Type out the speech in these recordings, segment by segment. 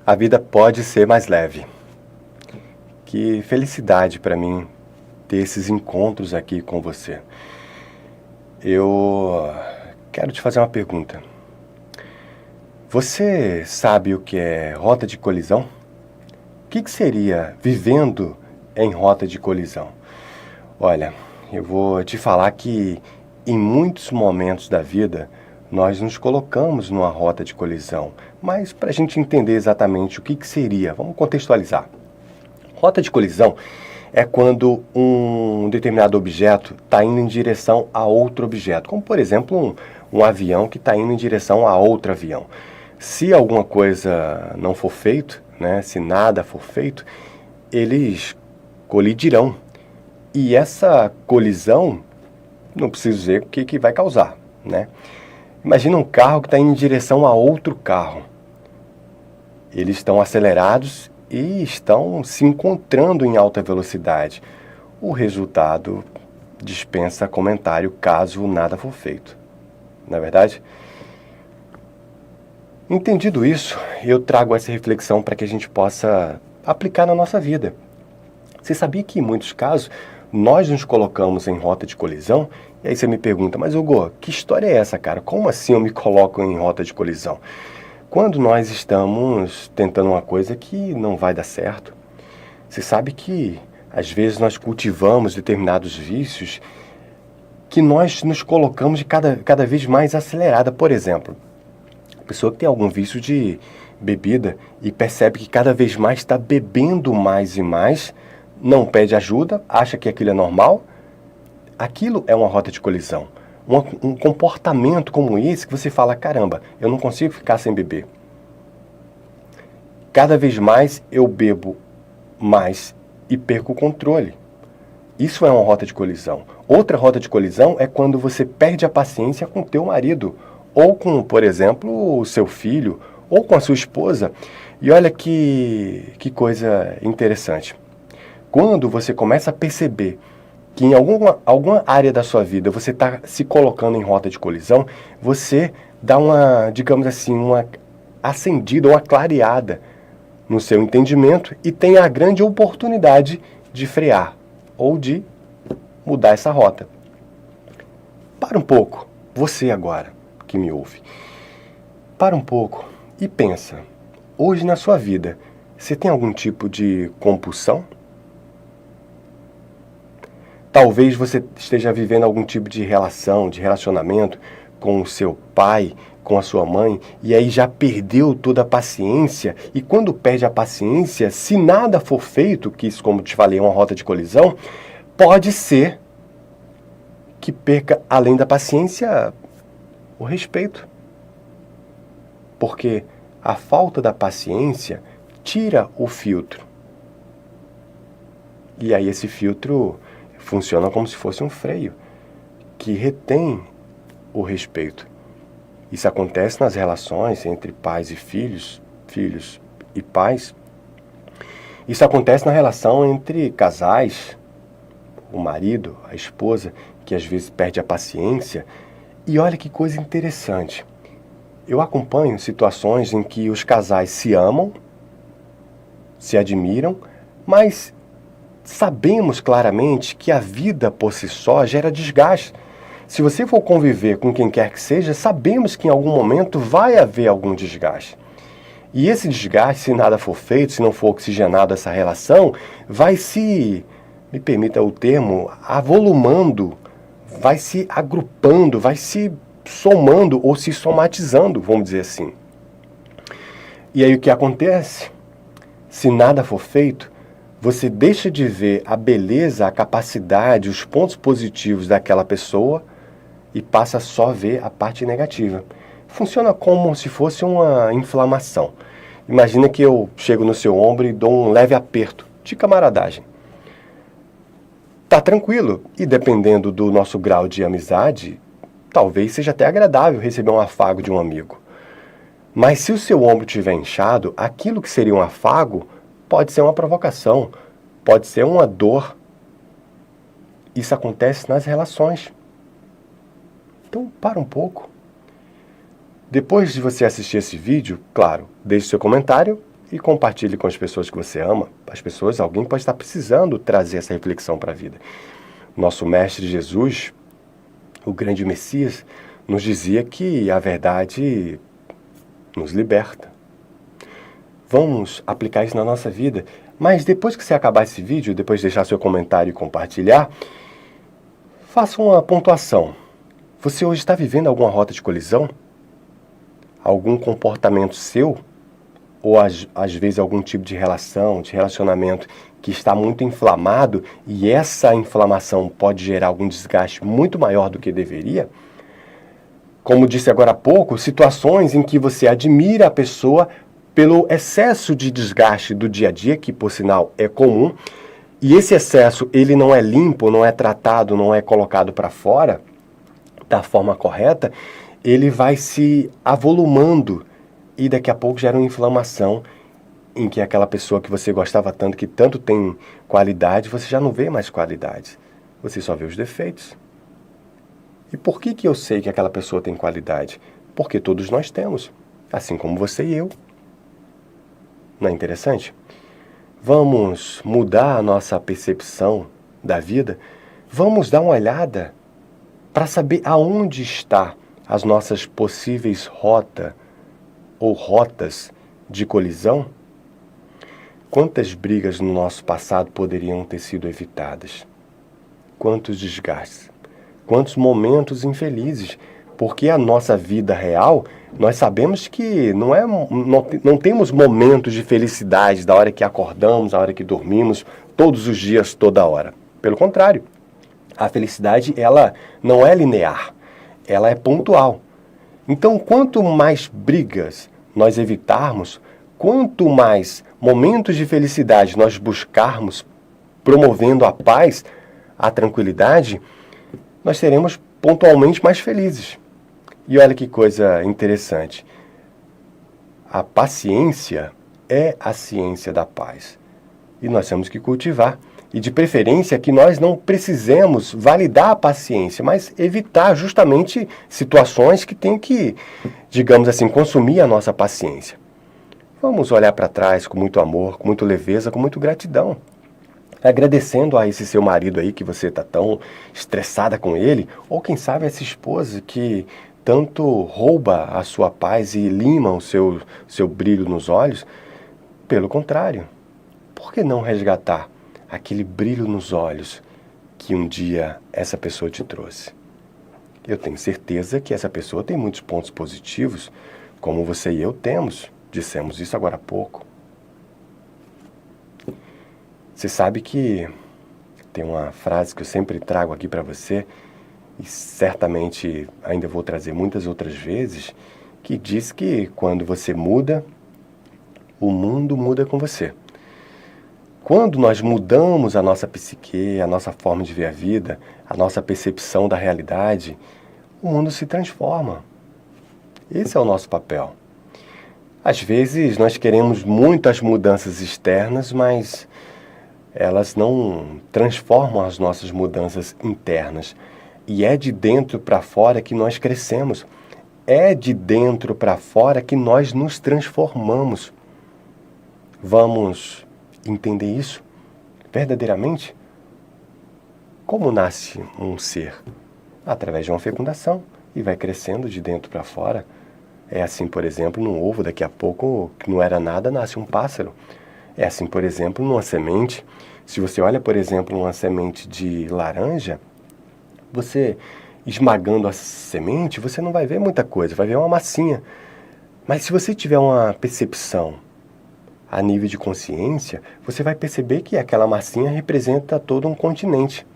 A vida pode ser mais leve. Que felicidade para mim ter esses encontros aqui com você. Eu quero te fazer uma pergunta. Você sabe o que é rota de colisão? O que seria vivendo em rota de colisão? Olha, eu vou te falar que em muitos momentos da vida nós nos colocamos numa rota de colisão, mas para a gente entender exatamente o que seria, vamos contextualizar. Rota de colisão é quando um determinado objeto está indo em direção a outro objeto, como por exemplo um avião que está indo em direção a outro avião. Se alguma coisa não for feito, né, se nada for feito, eles colidirão. E essa colisão, não preciso dizer o que vai causar, né? Imagina um carro que está indo em direção a outro carro. Eles estão acelerados e estão se encontrando em alta velocidade. O resultado dispensa comentário caso nada for feito. Não é verdade? Entendido isso, eu trago essa reflexão para que a gente possa aplicar na nossa vida. Você sabia que em muitos casos nós nos colocamos em rota de colisão? E aí você me pergunta, mas Hugo, que história é essa, cara? Como assim eu me coloco em rota de colisão? Quando nós estamos tentando uma coisa que não vai dar certo. Você sabe que às vezes nós cultivamos determinados vícios que nós nos colocamos de cada vez mais acelerada. Por exemplo, a pessoa que tem algum vício de bebida e percebe que cada vez mais está bebendo mais e mais, não pede ajuda, acha que aquilo é normal, aquilo é uma rota de colisão. Um comportamento como esse que você fala, caramba, eu não consigo ficar sem beber. Cada vez mais eu bebo mais e perco o controle. Isso é uma rota de colisão. Outra rota de colisão é quando você perde a paciência com o teu marido, ou com, por exemplo, o seu filho, ou com a sua esposa. E olha que coisa interessante. Quando você começa a perceber que em alguma área da sua vida você está se colocando em rota de colisão, você dá uma, digamos assim, uma acendida, uma clareada no seu entendimento e tem a grande oportunidade de frear ou de mudar essa rota. Para um pouco, você agora que me ouve, para um pouco e pensa, hoje na sua vida, você tem algum tipo de compulsão? Talvez você esteja vivendo algum tipo de relação, de relacionamento com o seu pai, com a sua mãe, e aí já perdeu toda a paciência, e quando perde a paciência, se nada for feito, que isso, como te falei, é uma rota de colisão, pode ser que perca, além da paciência, o respeito. Porque a falta da paciência tira o filtro. E aí esse filtro funciona como se fosse um freio, que retém o respeito. Isso acontece nas relações entre pais e filhos, filhos e pais. Isso acontece na relação entre casais, o marido, a esposa, que às vezes perde a paciência. E olha que coisa interessante. Eu acompanho situações em que os casais se amam, se admiram, mas sabemos claramente que a vida por si só gera desgaste. Se você for conviver com quem quer que seja, sabemos que em algum momento vai haver algum desgaste. E esse desgaste, se nada for feito, se não for oxigenado essa relação, vai se, me permita o termo, avolumando, vai se agrupando, vai se somando ou se somatizando, vamos dizer assim. E aí o que acontece? Se nada for feito, você deixa de ver a beleza, a capacidade, os pontos positivos daquela pessoa e passa só a ver a parte negativa. Funciona como se fosse uma inflamação. Imagina que eu chego no seu ombro e dou um leve aperto de camaradagem. Tá tranquilo, e dependendo do nosso grau de amizade, talvez seja até agradável receber um afago de um amigo. Mas se o seu ombro estiver inchado, aquilo que seria um afago pode ser uma provocação, pode ser uma dor. Isso acontece nas relações. Então, para um pouco. Depois de você assistir esse vídeo, claro, deixe seu comentário e compartilhe com as pessoas que você ama. Alguém pode estar precisando trazer essa reflexão para a vida. Nosso Mestre Jesus, o grande Messias, nos dizia que a verdade nos liberta. Vamos aplicar isso na nossa vida. Mas depois que você acabar esse vídeo, depois de deixar seu comentário e compartilhar, faça uma pontuação. Você hoje está vivendo alguma rota de colisão? Algum comportamento seu? Ou às vezes algum tipo de relação, de relacionamento que está muito inflamado e essa inflamação pode gerar algum desgaste muito maior do que deveria? Como disse agora há pouco, situações em que você admira a pessoa pelo excesso de desgaste do dia a dia, que por sinal é comum, e esse excesso ele não é limpo, não é tratado, não é colocado para fora da forma correta, ele vai se avolumando e daqui a pouco gera uma inflamação em que aquela pessoa que você gostava tanto, que tanto tem qualidade, você já não vê mais qualidades, você só vê os defeitos. E por que eu sei que aquela pessoa tem qualidade? Porque todos nós temos, assim como você e eu. Não é interessante? Vamos mudar a nossa percepção da vida, vamos dar uma olhada para saber aonde está as nossas possíveis rotas de colisão. Quantas brigas no nosso passado poderiam ter sido evitadas? Quantos desgastes? Quantos momentos infelizes? Porque a nossa vida real, nós sabemos que não temos momentos de felicidade da hora que acordamos, da hora que dormimos, todos os dias, toda hora. Pelo contrário, a felicidade ela não é linear, ela é pontual. Então, quanto mais brigas nós evitarmos, quanto mais momentos de felicidade nós buscarmos, promovendo a paz, a tranquilidade, nós seremos pontualmente mais felizes. E olha que coisa interessante. A paciência é a ciência da paz. E nós temos que cultivar. E de preferência que nós não precisemos validar a paciência, mas evitar justamente situações que têm que, digamos assim, consumir a nossa paciência. Vamos olhar para trás com muito amor, com muita leveza, com muita gratidão. Agradecendo a esse seu marido aí que você está tão estressada com ele, ou quem sabe essa esposa que tanto rouba a sua paz e lima o seu brilho nos olhos. Pelo contrário, por que não resgatar aquele brilho nos olhos que um dia essa pessoa te trouxe? Eu tenho certeza que essa pessoa tem muitos pontos positivos, como você e eu temos. Dissemos isso agora há pouco. Você sabe que tem uma frase que eu sempre trago aqui para você, e certamente ainda vou trazer muitas outras vezes, que diz que quando você muda, o mundo muda com você. Quando nós mudamos a nossa psique, a nossa forma de ver a vida, a nossa percepção da realidade, o mundo se transforma. Esse é o nosso papel. Às vezes nós queremos muitas mudanças externas, mas elas não transformam as nossas mudanças internas. E é de dentro para fora que nós crescemos. É de dentro para fora que nós nos transformamos. Vamos entender isso verdadeiramente? Como nasce um ser? Através de uma fecundação e vai crescendo de dentro para fora. É assim, por exemplo, num ovo, daqui a pouco, que não era nada, nasce um pássaro. É assim, por exemplo, numa semente. Se você olha, por exemplo, uma semente de laranja, você esmagando a semente, você não vai ver muita coisa, vai ver uma massinha. Mas se você tiver uma percepção a nível de consciência, você vai perceber que aquela massinha representa todo um continente.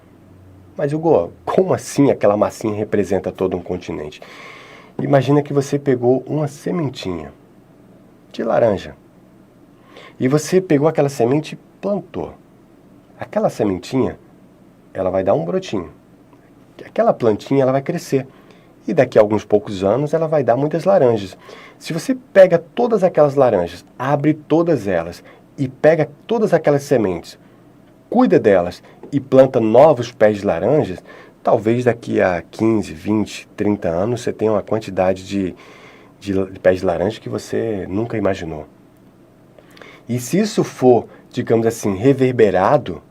Mas, Hugo, como assim aquela massinha representa todo um continente? Imagina que você pegou uma sementinha de laranja e você pegou aquela semente e plantou. Aquela sementinha, ela vai dar um brotinho. Aquela plantinha, ela vai crescer. E daqui a alguns poucos anos, ela vai dar muitas laranjas. Se você pega todas aquelas laranjas, abre todas elas e pega todas aquelas sementes, cuida delas e planta novos pés de laranjas, talvez daqui a 15, 20, 30 anos você tenha uma quantidade de pés de laranja que você nunca imaginou. E se isso for, digamos assim, reverberado,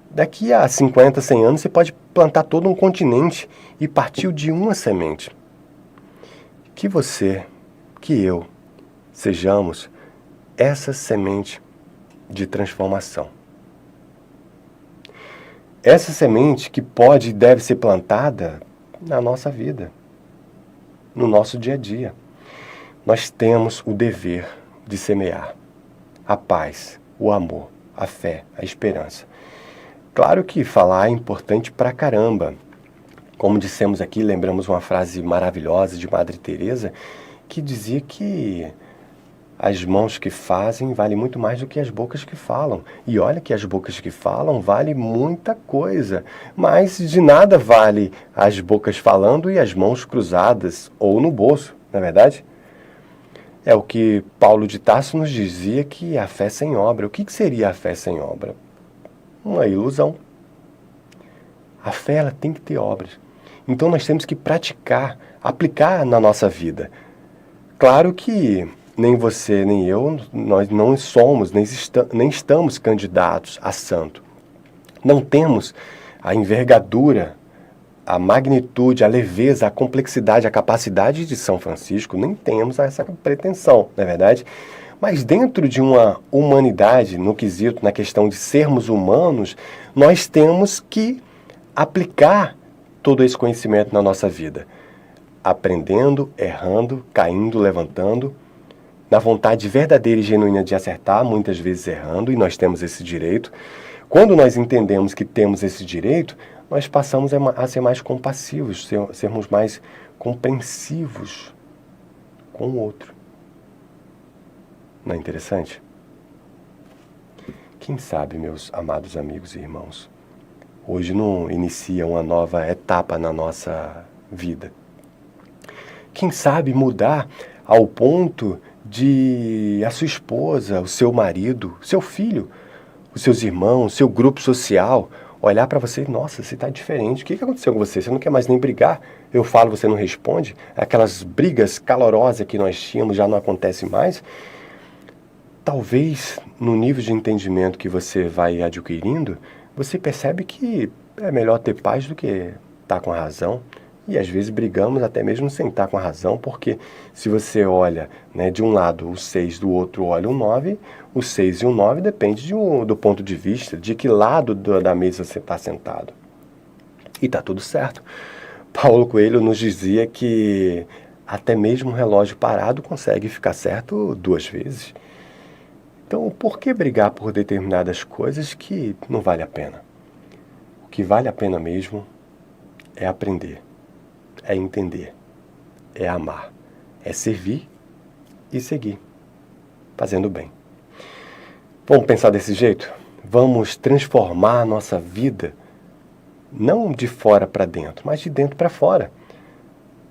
daqui a 50, 100 anos você pode plantar todo um continente e partiu de uma semente. Que você, que eu, sejamos essa semente de transformação. Essa semente que pode e deve ser plantada na nossa vida, no nosso dia a dia. Nós temos o dever de semear a paz, o amor, a fé, a esperança. Claro que falar é importante pra caramba. Como dissemos aqui, lembramos uma frase maravilhosa de Madre Teresa, que dizia que as mãos que fazem valem muito mais do que as bocas que falam. E olha que as bocas que falam valem muita coisa, mas de nada vale as bocas falando e as mãos cruzadas ou no bolso, não é verdade? É o que Paulo de Tarso nos dizia, que a fé sem obra. O que seria a fé sem obra? Uma ilusão. A fé, ela tem que ter obras. Então nós temos que praticar, aplicar na nossa vida. Claro que nem você nem eu, nós não somos, nem estamos candidatos a santo. Não temos a envergadura, a magnitude, a leveza, a complexidade, a capacidade de São Francisco, nem temos essa pretensão, não é verdade? Mas dentro de uma humanidade, no quesito, na questão de sermos humanos, nós temos que aplicar todo esse conhecimento na nossa vida. Aprendendo, errando, caindo, levantando, na vontade verdadeira e genuína de acertar, muitas vezes errando, e nós temos esse direito. Quando nós entendemos que temos esse direito, nós passamos a ser mais compassivos, sermos mais compreensivos com o outro. Não é interessante? Quem sabe, meus amados amigos e irmãos, hoje não inicia uma nova etapa na nossa vida. Quem sabe mudar ao ponto de a sua esposa, o seu marido, o seu filho, os seus irmãos, o seu grupo social, olhar para você e, nossa, você está diferente. O que aconteceu com você? Você não quer mais nem brigar? Eu falo, você não responde? Aquelas brigas calorosas que nós tínhamos já não acontecem mais? Talvez, no nível de entendimento que você vai adquirindo, você percebe que é melhor ter paz do que estar com a razão. E às vezes brigamos até mesmo sem estar com a razão, porque se você olha, né, de um lado o 6, do outro olha o 9, o 6 e o 9 depende do ponto de vista, de que lado da mesa você está sentado. E está tudo certo. Paulo Coelho nos dizia que até mesmo um relógio parado consegue ficar certo 2 vezes. Então, por que brigar por determinadas coisas que não vale a pena? O que vale a pena mesmo é aprender, é entender, é amar, é servir e seguir, fazendo bem. Vamos pensar desse jeito? Vamos transformar a nossa vida, não de fora para dentro, mas de dentro para fora,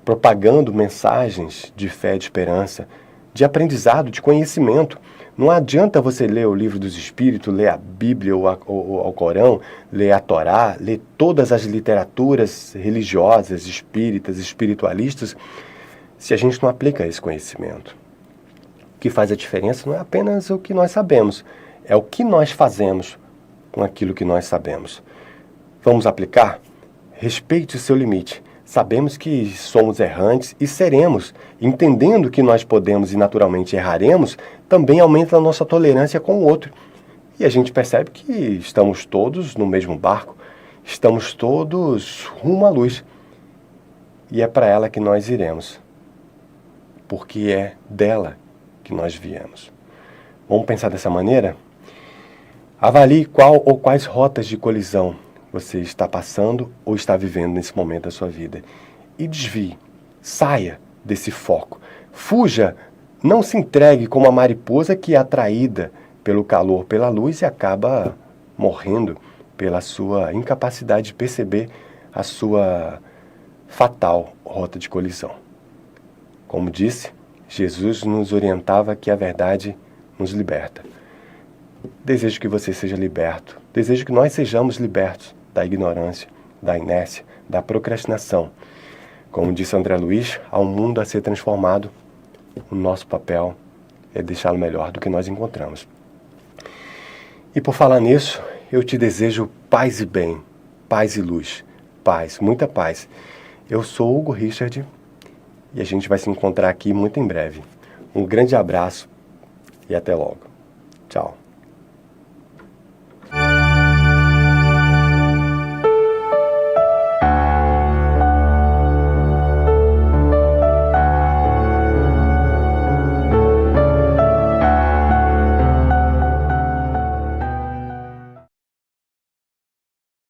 propagando mensagens de fé, de esperança, de aprendizado, de conhecimento. Não adianta você ler o livro dos Espíritos, ler a Bíblia ou o Corão, ler a Torá, ler todas as literaturas religiosas, espíritas, espiritualistas, se a gente não aplica esse conhecimento. O que faz a diferença não é apenas o que nós sabemos, é o que nós fazemos com aquilo que nós sabemos. Vamos aplicar? Respeite o seu limite. Sabemos que somos errantes e seremos. Entendendo que nós podemos e naturalmente erraremos, também aumenta a nossa tolerância com o outro. E a gente percebe que estamos todos no mesmo barco, estamos todos rumo à luz. E é para ela que nós iremos, porque é dela que nós viemos. Vamos pensar dessa maneira? Avalie qual ou quais rotas de colisão você está passando ou está vivendo nesse momento da sua vida. E desvie, saia desse foco. Fuja, não se entregue como a mariposa que é atraída pelo calor, pela luz e acaba morrendo pela sua incapacidade de perceber a sua fatal rota de colisão. Como disse, Jesus nos orientava que a verdade nos liberta. Desejo que você seja liberto. Desejo que nós sejamos libertos da ignorância, da inércia, da procrastinação. Como disse André Luiz, há um mundo a ser transformado. O nosso papel é deixá-lo melhor do que nós encontramos. E por falar nisso, eu te desejo paz e bem, paz e luz, paz, muita paz. Eu sou Hugo Richard e a gente vai se encontrar aqui muito em breve. Um grande abraço e até logo. Tchau.